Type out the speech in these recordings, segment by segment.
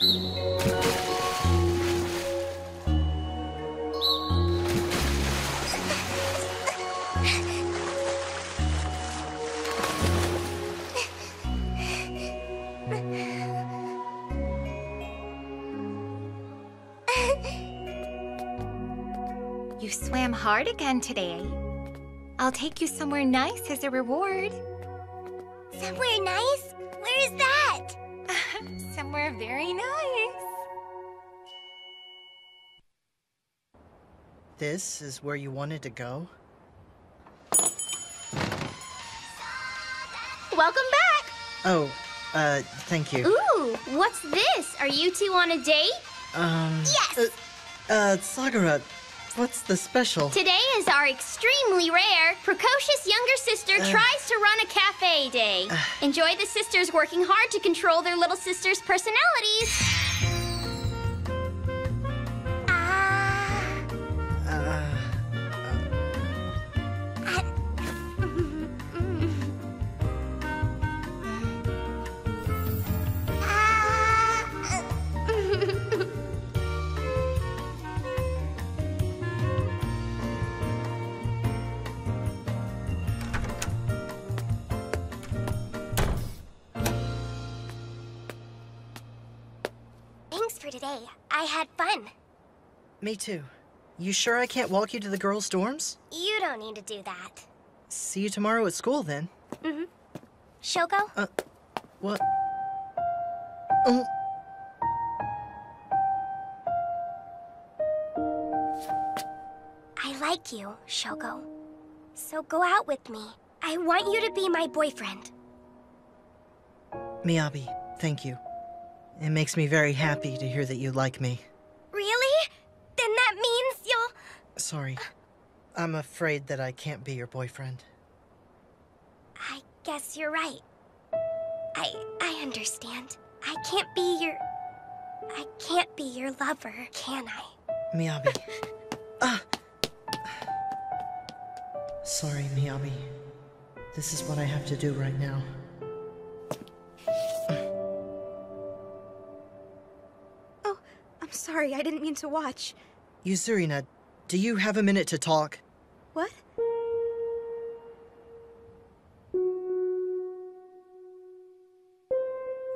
You swam hard again today. I'll take you somewhere nice as a reward. Somewhere nice? Where is that? Somewhere very nice. This is where you wanted to go? Welcome back! Oh, thank you. Ooh, what's this? Are you two on a date? Yes! Sagara, what's the special? Today is our extremely rare, precocious younger sister tries to run a cafe day. Enjoy the sisters working hard to control their little sister's personalities. Thanks for today. I had fun. Me too. You sure I can't walk you to the girls' dorms? You don't need to do that. See you tomorrow at school, then. Mm-hmm. Shoko? What? Oh. I like you, Shoko. So go out with me. I want you to be my boyfriend. Miyabi, thank you. It makes me very happy to hear that you like me. Really? Then that means you'll... Sorry. I'm afraid that I can't be your boyfriend. I guess you're right. I understand. I can't be your lover, can I? Miyabi. Sorry, Miyabi. This is what I have to do right now. Oh, I'm sorry. I didn't mean to watch. Yuzurina, do you have a minute to talk? What?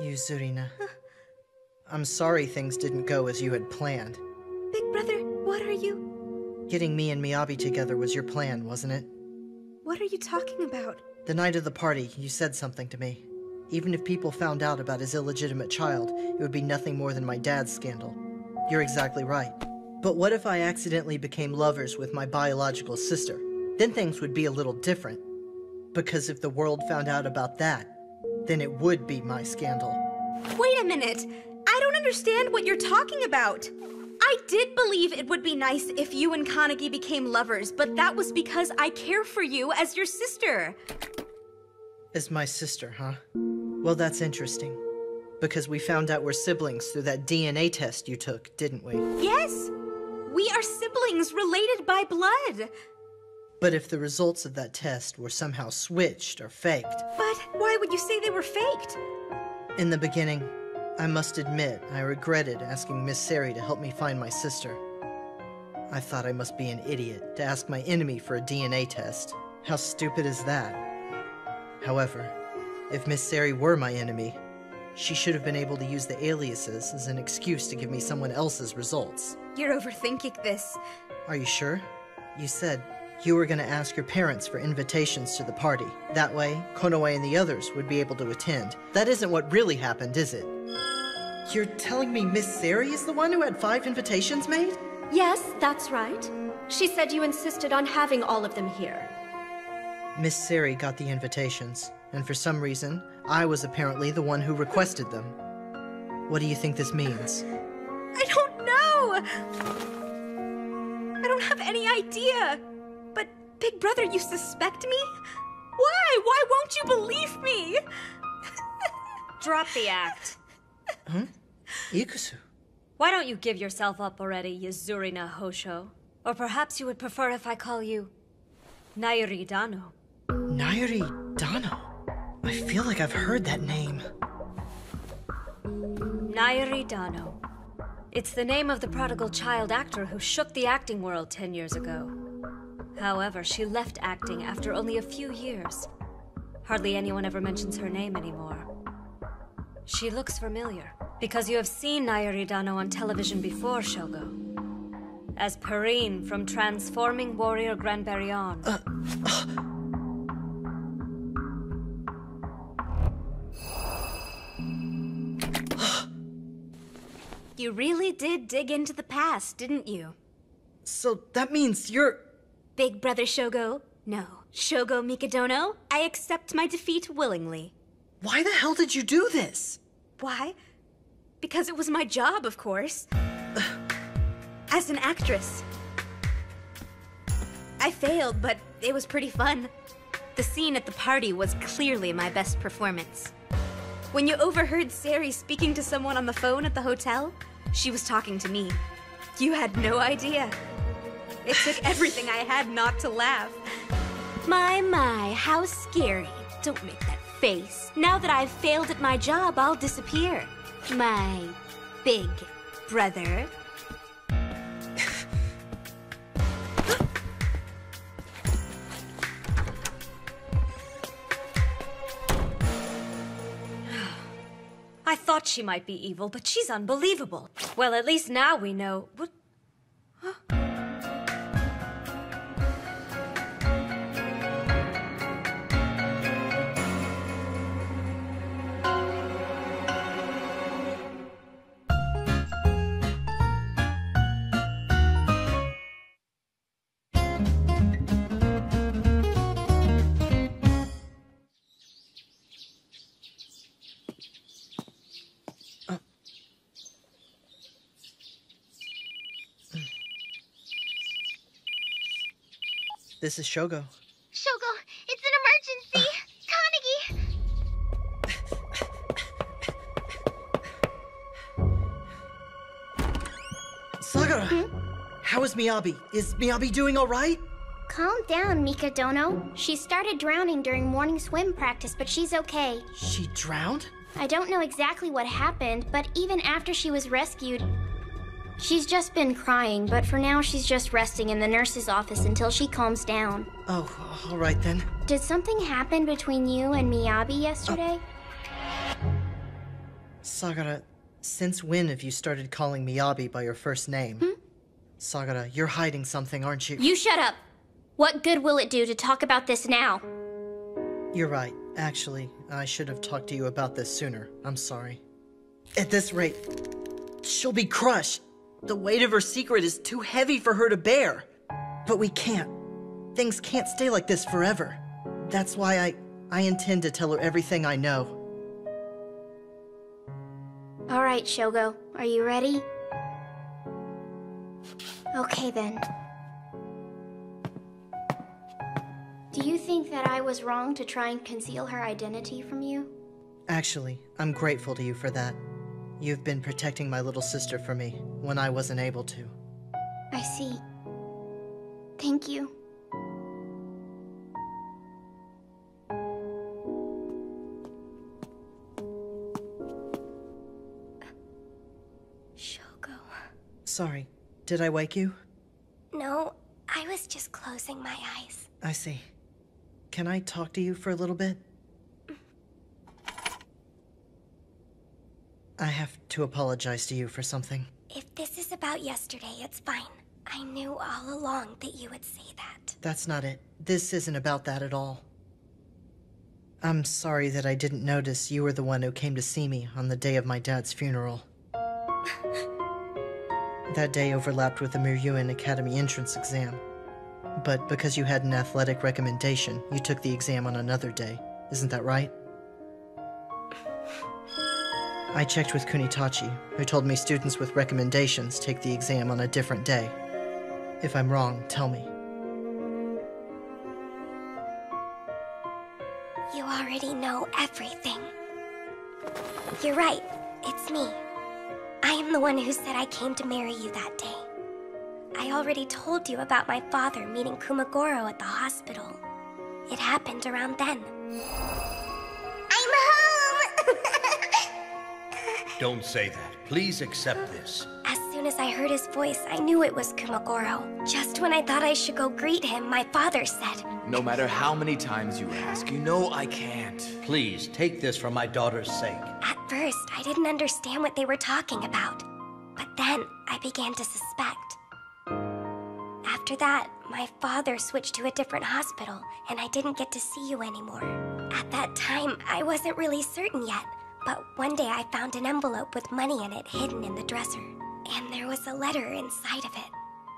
Yuzurina. I'm sorry things didn't go as you had planned. Big brother, what are you... Getting me and Miyabi together was your plan, wasn't it? What are you talking about? The night of the party, you said something to me. Even if people found out about his illegitimate child, it would be nothing more than my dad's scandal. You're exactly right. But what if I accidentally became lovers with my biological sister? Then things would be a little different. Because if the world found out about that, then it would be my scandal. Wait a minute! I don't understand what you're talking about! I did believe it would be nice if you and Kanagi became lovers, but that was because I care for you as your sister. As my sister, huh? Well, that's interesting. Because we found out we're siblings through that DNA test you took, didn't we? Yes! We are siblings related by blood. But if the results of that test were somehow switched or faked... But why would you say they were faked? In the beginning, I must admit I regretted asking Miss Sari to help me find my sister. I thought I must be an idiot to ask my enemy for a DNA test. How stupid is that? However, if Miss Sari were my enemy, she should have been able to use the aliases as an excuse to give me someone else's results. You're overthinking this. Are you sure? You said you were going to ask your parents for invitations to the party. That way, Konoe and the others would be able to attend. That isn't what really happened, is it? You're telling me Miss Sari is the one who had 5 invitations made? Yes, that's right. She said you insisted on having all of them here. Miss Sari got the invitations, and for some reason, I was apparently the one who requested them. What do you think this means? I don't know! I don't have any idea. But, Big Brother, you suspect me? Why? Why won't you believe me? Drop the act. Huh? Ikusu. Why don't you give yourself up already, Yuzurina Hosho? Or perhaps you would prefer if I call you Nairi Dano. Nairi Dano? I feel like I've heard that name. Nayuri Dano. It's the name of the prodigal child actor who shook the acting world 10 years ago. However, she left acting after only a few years. Hardly anyone ever mentions her name anymore. She looks familiar, because you have seen Nayuri Dano on television before, Shogo. As Perrine from Transforming Warrior Granbaryon. You really did dig into the past, didn't you? So that means you're... Big Brother Shogo? No. Shogo Mikadono? I accept my defeat willingly. Why the hell did you do this? Why? Because it was my job, of course. As an actress. I failed, but it was pretty fun. The scene at the party was clearly my best performance. When you overheard Sari speaking to someone on the phone at the hotel, she was talking to me. You had no idea. It took everything I had not to laugh. My, how scary. Don't make that face. Now that I've failed at my job, I'll disappear. My big brother. I thought she might be evil, but she's unbelievable. Well, at least now we know. What? Huh? This is Shogo. Shogo, it's an emergency! Kanagi! Sakura! How is Miyabi? Is Miyabi doing all right? Calm down, Mikadono. She started drowning during morning swim practice, but she's okay. She drowned? I don't know exactly what happened, but even after she was rescued, she's just been crying, but for now she's just resting in the nurse's office until she calms down. Oh, all right then. Did something happen between you and Miyabi yesterday? Sakura, since when have you started calling Miyabi by your first name? Sakura, you're hiding something, aren't you? You shut up! What good will it do to talk about this now? You're right. Actually, I should have talked to you about this sooner. I'm sorry. At this rate, she'll be crushed. The weight of her secret is too heavy for her to bear. But we can't. Things can't stay like this forever. That's why I intend to tell her everything I know. All right, Shogo. Are you ready? Okay, then. Do you think that I was wrong to try and conceal her identity from you? Actually, I'm grateful to you for that. You've been protecting my little sister for me when I wasn't able to. I see. Thank you. Shogo. Sorry, did I wake you? No, I was just closing my eyes. I see. Can I talk to you for a little bit? I have to apologize to you for something. If this is about yesterday, it's fine. I knew all along that you would say that. That's not it. This isn't about that at all. I'm sorry that I didn't notice you were the one who came to see me on the day of my dad's funeral. That day overlapped with the Miryuin Academy entrance exam. But because you had an athletic recommendation, you took the exam on another day. Isn't that right? I checked with Kunitachi, who told me students with recommendations take the exam on a different day. If I'm wrong, tell me. You already know everything. You're right. It's me. I am the one who said I came to marry you that day. I already told you about my father meeting Kumagoro at the hospital. It happened around then. I'm home! Don't say that. Please accept this. As soon as I heard his voice, I knew it was Kumagoro. Just when I thought I should go greet him, my father said, No matter how many times you ask, you know I can't. Please, take this for my daughter's sake. At first, I didn't understand what they were talking about. But then, I began to suspect. After that, my father switched to a different hospital, and I didn't get to see you anymore. At that time, I wasn't really certain yet, but one day I found an envelope with money in it hidden in the dresser. And there was a letter inside of it.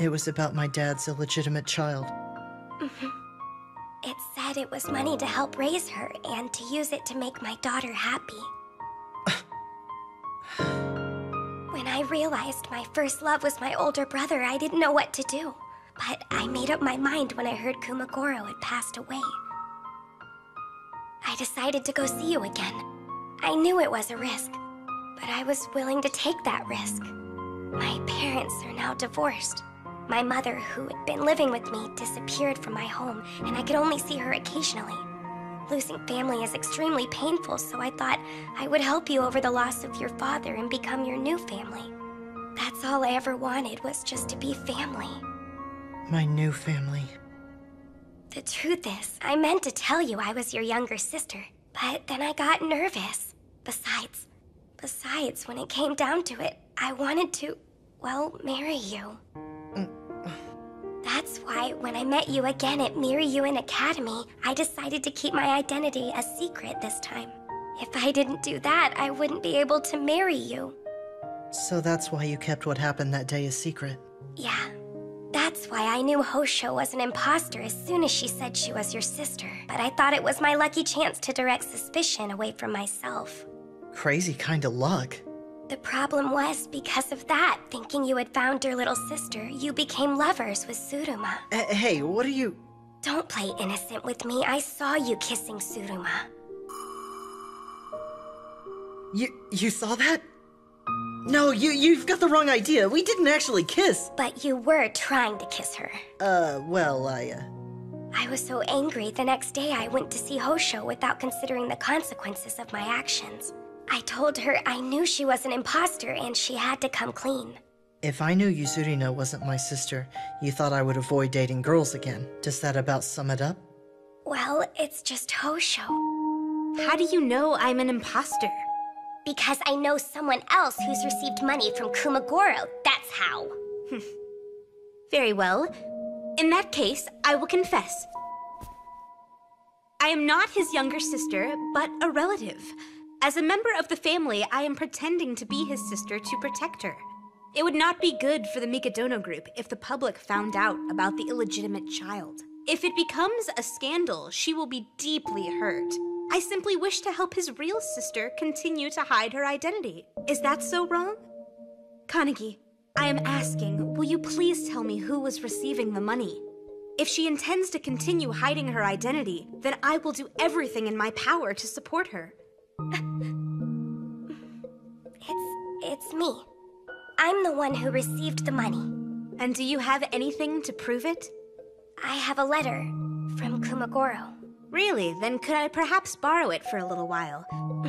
It was about my dad's illegitimate child. It said it was money to help raise her and to use it to make my daughter happy. When I realized my first love was my older brother, I didn't know what to do. But I made up my mind when I heard Kumagoro had passed away. I decided to go see you again. I knew it was a risk, but I was willing to take that risk. My parents are now divorced. My mother, who had been living with me, disappeared from my home, and I could only see her occasionally. Losing family is extremely painful, so I thought I would help you over the loss of your father and become your new family. That's all I ever wanted, was just to be family. My new family. The truth is, I meant to tell you I was your younger sister, but then I got nervous. Besides, when it came down to it, I wanted to, well, marry you. That's why, when I met you again at Miryuin Academy, I decided to keep my identity a secret this time. If I didn't do that, I wouldn't be able to marry you. So that's why you kept what happened that day a secret? Yeah. That's why I knew Hosho was an imposter as soon as she said she was your sister. But I thought it was my lucky chance to direct suspicion away from myself. Crazy kind of luck. The problem was, because of that, thinking you had found your little sister, you became lovers with Tsuruma. Hey, what are you... Don't play innocent with me. I saw you kissing Tsuruma. You saw that? No, you've got the wrong idea. We didn't actually kiss. But you were trying to kiss her. Well, I was so angry, the next day I went to see Hosho without considering the consequences of my actions. I told her I knew she was an imposter and she had to come clean. If I knew Yuzurina wasn't my sister, you thought I would avoid dating girls again. Does that about sum it up? Well, it's just Hosho. How do you know I'm an imposter? Because I know someone else who's received money from Kumagoro, that's how. Very well. In that case, I will confess. I am not his younger sister, but a relative. As a member of the family, I am pretending to be his sister to protect her. It would not be good for the Mikadono group if the public found out about the illegitimate child. If it becomes a scandal, she will be deeply hurt. I simply wish to help his real sister continue to hide her identity. Is that so wrong? Kanagi, I am asking, will you please tell me who was receiving the money? If she intends to continue hiding her identity, then I will do everything in my power to support her. It's me. I'm the one who received the money. And do you have anything to prove it? I have a letter from Kumagoro. Really? Then could I perhaps borrow it for a little while?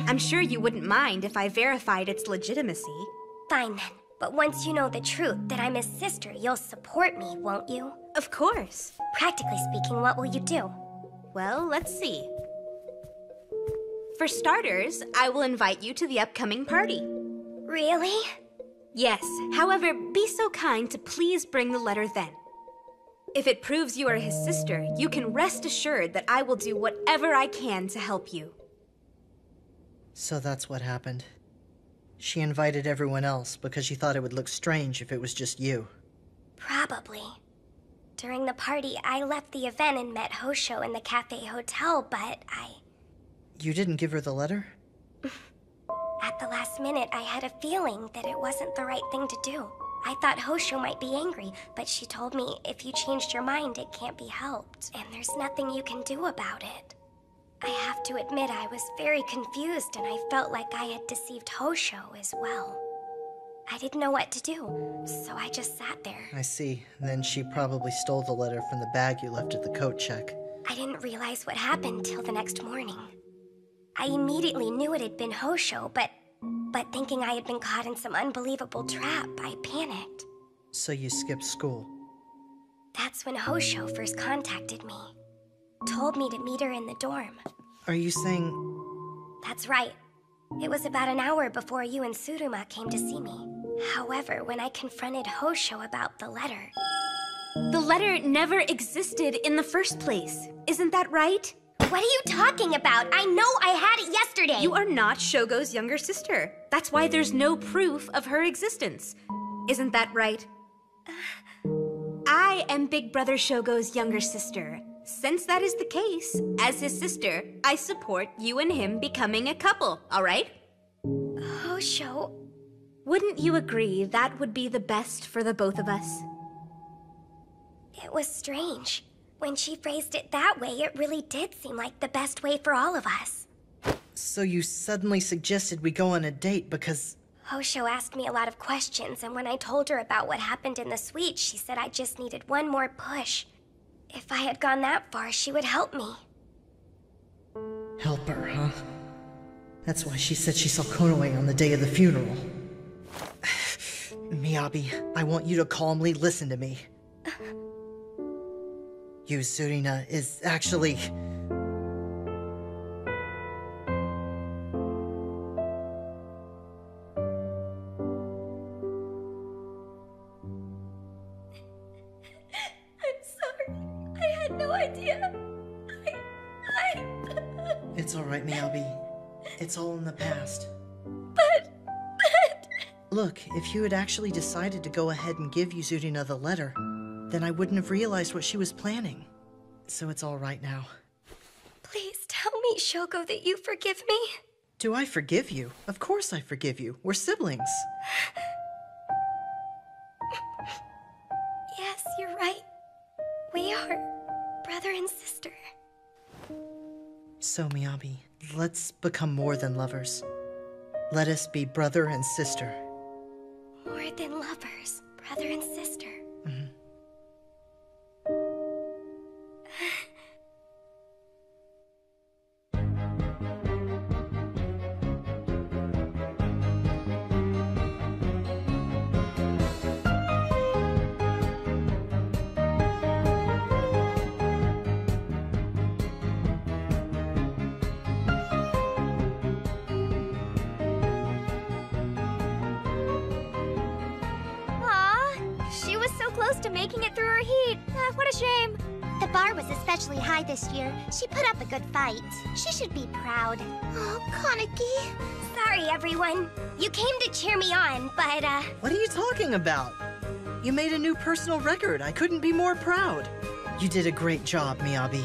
I'm sure you wouldn't mind if I verified its legitimacy. Fine then. But once you know the truth, that I'm his sister, you'll support me, won't you? Of course. Practically speaking, what will you do? Well, let's see. For starters, I will invite you to the upcoming party. Really? Yes. However, be so kind to please bring the letter then. If it proves you are his sister, you can rest assured that I will do whatever I can to help you. So that's what happened. She invited everyone else because she thought it would look strange if it was just you. Probably. During the party, I left the event and met Hosho in the cafe hotel, but You didn't give her the letter? At the last minute, I had a feeling that it wasn't the right thing to do. I thought Hosho might be angry, but she told me if you changed your mind, it can't be helped, and there's nothing you can do about it. I have to admit I was very confused, and I felt like I had deceived Hosho as well. I didn't know what to do, so I just sat there. I see. Then she probably stole the letter from the bag you left at the coat check. I didn't realize what happened till the next morning. I immediately knew it had been Hosho, but But thinking I had been caught in some unbelievable trap, I panicked. So you skipped school. That's when Hosho first contacted me. Told me to meet her in the dorm. Are you saying... That's right. It was about an hour before you and Tsuruma came to see me. However, when I confronted Hosho about the letter... The letter never existed in the first place. Isn't that right? What are you talking about? I know I had it yesterday! You are not Shogo's younger sister. That's why there's no proof of her existence. Isn't that right? I am Big Brother Shogo's younger sister. Since that is the case, as his sister, I support you and him becoming a couple, all right? Hosho... Wouldn't you agree that would be the best for the both of us? It was strange. When she phrased it that way, it really did seem like the best way for all of us. So you suddenly suggested we go on a date because... Hosho asked me a lot of questions, and when I told her about what happened in the suite, she said I just needed one more push. If I had gone that far, she would help me. Help her, huh? That's why she said she saw Konoe on the day of the funeral. Miyabi, I want you to calmly listen to me. Yuzurina is actually... I'm sorry. I had no idea. It's alright, Miyabi. It's all in the past. But... Look, if you had actually decided to go ahead and give Yuzurina the letter, then I wouldn't have realized what she was planning. So it's all right now. Please tell me, Shogo, that you forgive me. Do I forgive you? Of course I forgive you. We're siblings. Yes, you're right. We are brother and sister. So, Miyabi, let's become more than lovers. Let us be brother and sister. More than lovers, brother and sister. Mm-hmm. To making it through her heat. What a shame. The bar was especially high this year. She put up a good fight. She should be proud. Oh, Kaneki. Sorry, everyone. You came to cheer me on, but, What are you talking about? You made a new personal record. I couldn't be more proud. You did a great job, Miyabi.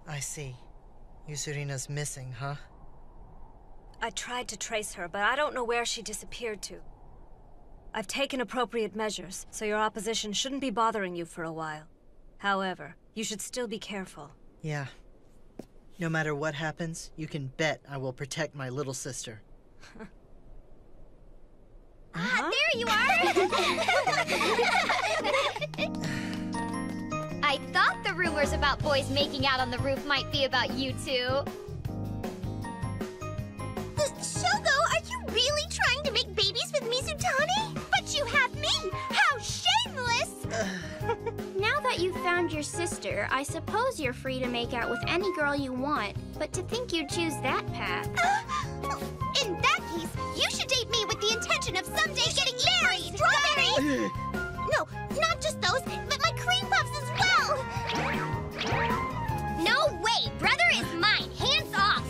I see. Yuzurina's missing, huh? I tried to trace her, but I don't know where she disappeared to. I've taken appropriate measures, so your opposition shouldn't be bothering you for a while. However, you should still be careful. Yeah. No matter what happens, you can bet I will protect my little sister. There you are! I thought the rumors about boys making out on the roof might be about you two. Shogo, are you really trying to make babies with Mizutani? But you have me! How shameless! Now that you've found your sister, I suppose you're free to make out with any girl you want. But to think you'd choose that path... In that case, you should date me with the intention of someday getting married! Strawberries! No, not just those, but my cream puffs as well! No way! Brother is mine! Hands off!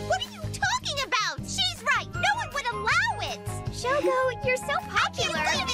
What are you talking about? She's right! No one would allow it! Shogo, you're so popular! I can't believe